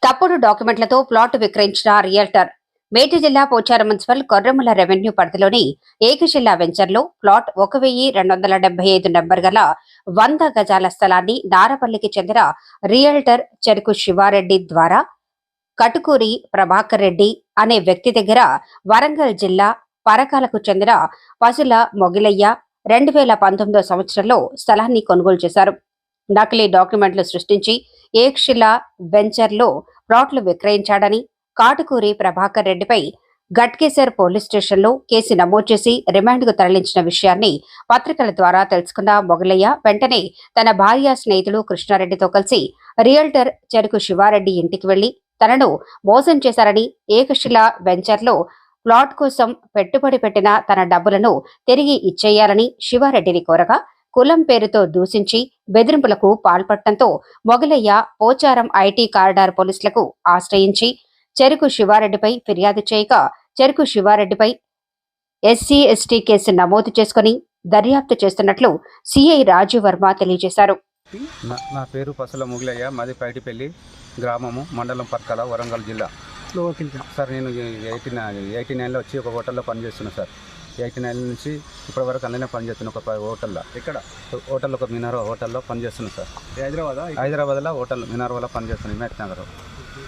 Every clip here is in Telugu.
తప్పుడు డాక్యుమెంట్లతో ప్లాట్ విక్రయించిన రియల్టర్. మేటి జిల్లా పోచారం మున్సిపల్ కొర్రముల రెవెన్యూ పరిధిలోని ఏకశిలా వెంచర్లో ప్లాట్ 1275 నెంబర్ గల 100 గజాల స్థలాన్ని నారపల్లికి చెందిన రియల్టర్ చెరుకు శివారెడ్డి ద్వారా కటుకూరి ప్రభాకర్ రెడ్డి అనే వ్యక్తి దగ్గర వరంగల్ జిల్లా పరకాలకు చెందిన పసుల మొగిలయ్య 2019 సంవత్సరంలో స్థలాన్ని కొనుగోలు చేశారు. నకిలీ డాక్యుమెంట్లు సృష్టించి ఏకశిలా వెంచర్లో ప్లాట్లు విక్రయించాడని కాటుకూరి ప్రభాకర్ రెడ్డిపై గట్కేసర్ పోలీస్ స్టేషన్లో కేసు నమోదు చేసి రిమాండ్కు తరలించిన విషయాన్ని పత్రికల ద్వారా తెలుసుకున్న మొగలయ్య వెంటనే తన భార్య స్నేహితుడు కృష్ణారెడ్డితో కలిసి రియల్టర్ చెరుకు శివారెడ్డి ఇంటికి వెళ్లి తనను మోసం చేశారని, ఏకశిలా వెంచర్లో ప్లాట్ కోసం పెట్టుబడి పెట్టిన తన డబ్బులను తిరిగి ఇచ్చేయాలని శివారెడ్డిని కోరగా కులం పేరుతో దూషించి బెదిరింపులకు పాల్పడటంతో మొగలయ్య పోచారం ఐటీ కారిడార్ పోలీసులకు ఆశ్రయించి చెరుకు శివారెడ్డిపై ఫిర్యాదు చేయగా చెరుకు శివారెడ్డిపై ఎస్సీ ఎస్టీ కేసు నమోదు చేసుకుని దర్యాప్తు చేస్తున్నట్లు సిఐ రాజు వర్మ తెలియజేశారు. నా పేరు పసుల మొగిలయ్య, మాది పైటిపల్లి గ్రామము, మండలం పర్కల, వరంగల్ జిల్లా. సార్ నేను 89లో వచ్చి ఒక హోటల్లో పనిచేస్తున్నాను సార్. 89 నుంచి ఇప్పటి వరకు అన్నీ పనిచేస్తున్నాను ఒక హోటల్లో. ఇక్కడ హోటల్ ఒక మినారో హోటల్లో పనిచేస్తున్నాను సార్. హైదరాబాద్లో హోటల్ మినారోలో పనిచేస్తున్నాను, హిమాయత్ నగర్.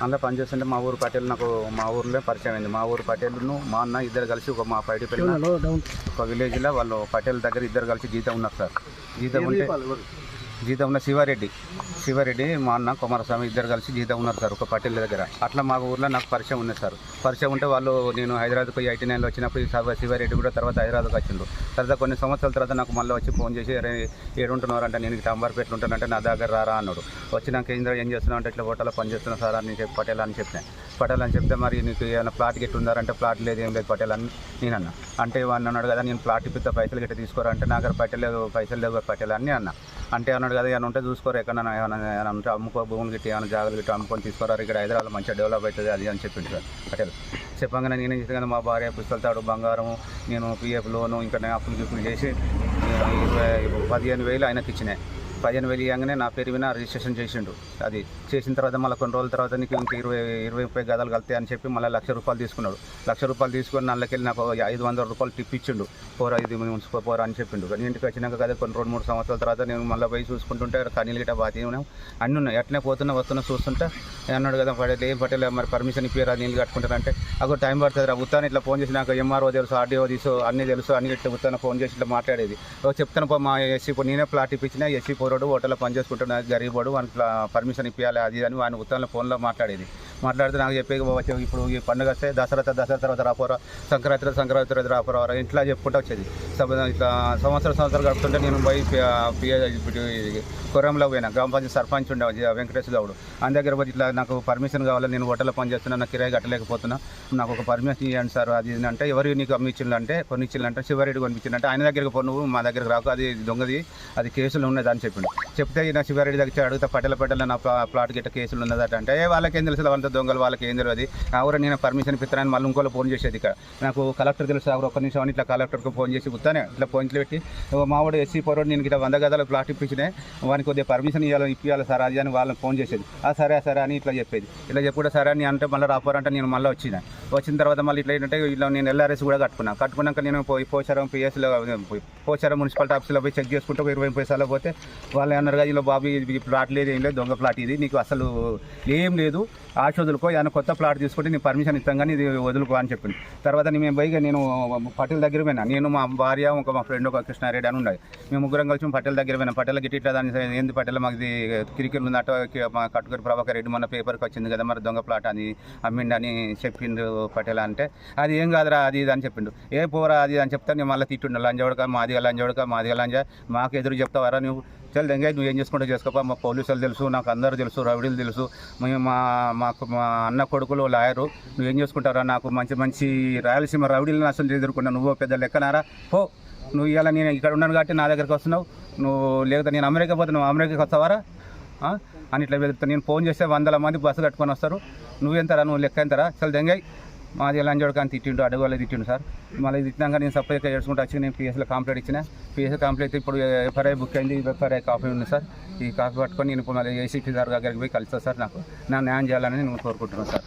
అందులో పనిచేస్తుంటే మా ఊరు పటేల్ నాకు మా ఊర్లో పరిచయం అయింది. మా ఊరు పటేల్ను మా అన్న ఇద్దరు కలిసి మా పైటిపల్లి ఒక విలేజ్లో వాళ్ళు పటేల్ దగ్గర ఇద్దరు కలిసి జీతం ఉన్నారు సార్. జీతం ఉన్న శివారెడ్డి మా అన్న కుమారస్వామి ఇద్దరు కలిసి జీతం ఉన్నారు సార్ ఒక పటేల్ దగ్గర. అట్లా మా ఊర్లో నాకు పరిచయం ఉంది సార్. పరిచయం ఉంటే వాళ్ళు నేను హైదరాబాద్కి 89లో వచ్చినప్పుడు శివారెడ్డి కూడా తర్వాత హైదరాబాద్కి వచ్చిండు. తర్వాత కొన్ని సంవత్సరాల తర్వాత నాకు మళ్ళీ వచ్చి ఫోన్ చేసి ఏడుంటున్నారంటే నేను ఇట్లా అంబర్పేటలో ఉంటానంటే నా దగ్గర రారా అన్నాడు. వచ్చినాక ఏం చేస్తున్నావు అంటే ఇట్లా హోటల్లో పని చేస్తున్నా సార్ అని చెప్పి పటేల్ అని చెప్తే మరి నీకు ఏమైనా ప్లాట్ గిట్టు ఉందారంటే ప్లాట్ లేదు, ఏం లేదు పటేల్ అని నేను అన్న. అంటే వాడిని అన్నాడు కదా, నేను ప్లాట్ ఇప్పితే పైసలు గిట్ట తీసుకోరా అంటే నా దగ్గర పైసలు లేవు పటేల్ అని అన్న. అంటే అన్నాడు కదా, ఏమైనా ఉంటే చూసుకోరు, ఎక్కడన్నా ఏమైనా ఉంటే అమ్ముకో, భూములు గిట్టి ఏమైనా జాగ్రత్త గిట్టి అమ్ముకొని తీసుకోరారు, ఇక్కడ హైదరాబాద్ మంచిగా డెవలప్ అవుతుంది అది అని చెప్పింది సార్ పటేల్. చెప్పగానే నేనేం చేసాను కదా, మా భార్య పుస్తకాలు బంగారం, నేను పిఎఫ్ లోను ఇంకా అప్పులు చేసి 15,000 ఆయనకి ఇచ్చినాయి. 15,000 ఇవ్వగానే నా పేరు మీద రిజిస్ట్రేషన్ చేసిండు. అది చేసిన తర్వాత మళ్ళీ కొన్ని రోజుల తర్వాత నీకు ఇంక 20-30 గదాలు కలుతాయి అని చెప్పి మళ్ళీ ₹1,00,000 తీసుకున్నాడు. ₹1,00,000 తీసుకొని నల్లకెళ్ళి నాకు ₹500 టిప్ ఇచ్చిండు. పోరా ఇది పోరా అని చెప్పిండు. ఇంటికి వచ్చినాక కదా కొన్ని 2-3 సంవత్సరాల తర్వాత నేను మళ్ళీ పోయి చూసుకుంటుంటే కనీలు గిట్ట బాగా అన్నీ ఉన్నాయి. ఎట్లనే వస్తున్నా చూస్తుంటే అన్నాడు కదా ఏం పట్టేలే మరి పర్మిషన్ ఇప్పారా నీళ్ళు కట్టుకుంటారంటే అక్కడ టైం పడుతుంది రా ఉత్తాను ఇట్లా ఫోన్ చేసి నాకు ఎంఆర్ఓ తెలుసు, ఆర్డీఓ తెలుసు, అన్నీ తెలుసు, అన్ని ఇట్లా ఉత్తాను ఫోన్ చేసి ఇట్లా మాట్లాడేది. చెప్తాను మా ఎస్సీ నేనే ప్లాట్ ఇప్పించిన ఎస్సీ పోరాడు హోటల్లో పని చేసుకుంటున్నా గరీబోడు వానికి పర్మిషన్ ఇప్పించాలి అది అని వాని ఉత్తరంలో ఫోన్లో మాట్లాడేది. మాట్లాడితే నాకు చెప్పే ఇప్పుడు ఈ పండుగ వస్తే దసరా తర్వాత రాపోరా, సంక్రాంతి రాపోరా ఇట్లా చెప్పుకుంటూ వచ్చేది. ఇట్లా సంవత్సరాలు గడుపుతుంటే నేను పోయి కొరంలో పోయినా, గ్రామ పంచాయతీ సర్పంచ్ ఉండే వెంకటేశ్వర గౌడ్ ఆయన దగ్గర పోయి ఇట్లా నాకు పర్మిషన్ కావాలి, నేను హోటల్లో పని చేస్తున్నా, నాకు కిరాయి కట్టలేకపోతున్నా, నాకు ఒక పర్మిషన్ ఇవ్వండి సార్ అది అంటే ఎవరు నీకు అమ్మిచ్చిందంటే కొనిచ్చిందంటే శివారెడ్డి కొనిచ్చిందంటే ఆయన దగ్గరికి పో, నువ్వు మా దగ్గరకు రాకు, అది దొంగది, అది కేసులు ఉన్నది అని చెప్పిండు. చెప్తే నా శివారెడ్డి దగ్గర అడిగితే పట్టెల నా ప్లాట్ గిట్ట కేసులు ఉన్నదట అంటే వాళ్ళకేం తెలుసు, వాళ్ళంతా దొంగలు, వాళ్ళకి ఏం తెలియదు. ఎవరు నేను పర్మిషన్ ఇస్తానని మళ్ళీ ఇంకోలో ఫోన్ చేసేది. ఇక్కడ నాకు కలెక్టర్ తెలుసు, ఎవరు ఒక్క నిమిషం అని ఇట్లా కలెక్టర్కి ఫోన్ చేసి పుత్తానే ఇట్లా ఫోన్లు పెట్టి మావాడు ఎస్సీ పోరాడు నేను ఇట్లా 100 గదాల ప్లాట్ ఇప్పించినాయి, వానికి కొద్దిగా పర్మిషన్ ఇప్పించాలి సార్ అది అని వాళ్ళని ఫోన్ చేసేది. సరే అని ఇట్లా చెప్పేది. ఇట్లా చెప్పుకుంటే సరే అని అంటే మళ్ళీ రాపోరంటే నేను మళ్ళీ వచ్చిన తర్వాత మళ్ళీ ఇట్లా ఏంటంటే ఇలా నేను ఎల్ఆర్ఎస్ కూడా కట్టుకున్నాక నేను పోచారం పిఎస్లో పోచారం మున్సిపాలిటీ ఆఫీస్లో పోయి చెక్ చేసుకుంటే 20 పైసలు పోతే వాళ్ళు అన్నారు కదా, ఇలా బాబు ఇది ప్లాట్ లేదు, ఏం లేదు, దొంగ ప్లాట్ ఇది, నీకు అసలు ఏం లేదు, వదులుకో, ఏమైనా కొత్త ప్లాట్ తీసుకుంటే నేను పర్మిషన్ ఇస్తాను కానీ ఇది వదులుకో అని చెప్పింది. తర్వాత మేము పోయి నేను పటేల్ దగ్గర పోయినా, నేను మా భార్య ఒక మా ఫ్రెండ్ ఒక కృష్ణారెడ్డి అని ఉండేది, మేము ముగ్గురం కలిసి పటేల్ దగ్గర పోయినా. పటేల్ గిట్టి ఇట్లా దాని ఏంది పటేల్ మాకు ఇది క్రికెట్ ఉంది అటు మా కట్టుకూరి ప్రభాకర్ రెడ్డి మొన్న పేపర్కి వచ్చింది కదా మరి దొంగ ప్లాట్ అని అమ్మిండని చెప్పిండు పటేల్ అంటే, అది ఏం కాదురా అది ఇది అని చెప్పిండు. ఏ పోరా అది అని చెప్తా నేను మళ్ళీ తిట్టుండు, లంజోడక మాదిగా లంజ మాకు ఎదురు చెప్తావారా నువ్వు, చల్ దెంగా నువ్వు ఏం చేసుకుంటూ చేసుకోపా, మా పోలీసులు తెలుసు, నాకు అందరూ తెలుసు, రౌడీలు తెలుసు, మేము మా అన్న కొడుకులు లాయరు, నువ్వు ఏం చేసుకుంటారా, నాకు మంచి రాయలసీమ రౌడీలను అసలు ఎదుర్కొన్నా, నువ్వు పెద్ద లెక్కనారా పో, నువ్వు ఇవాళ నేను ఇక్కడ ఉన్నాను కాబట్టి నా దగ్గరికి వస్తున్నావు, నువ్వు లేకపోతే నేను అమెరికా పోతే నువ్వు అమెరికాకి వస్తావారా అని ఇట్లా వెళ్తా. నేను ఫోన్ చేస్తే 100 మంది బస్సు కట్టుకొని వస్తారు, నువ్వెంతరా, నువ్వు లెక్క ఎంతరా, చల్ దెంగాయి మాది లంజోడు కానీ తిట్టిండు, అడుగులో తిట్టిండు సార్. మళ్ళీ తిట్టినాక నేను సపరేట్గా ఏడ్చుకుంటూ వచ్చి నేను పిఎస్లో కంప్లైంట్ ఇచ్చిన. పిఎస్ కంప్లైంట్ ఇప్పుడు ఎఫ్ఐఆర్ బుక్ అయింది. ఎఫ్ఐఆర్ కాపీ ఉంది సార్. ఈ కాపీ పట్టుకొని నేను ఇప్పుడు మళ్ళీ ఏసీపీ సార్ దగ్గరికి పోయి కలుస్తా సార్. నాకు నా న్యాయం చేయాలని నేను కోరుకుంటున్నాను సార్.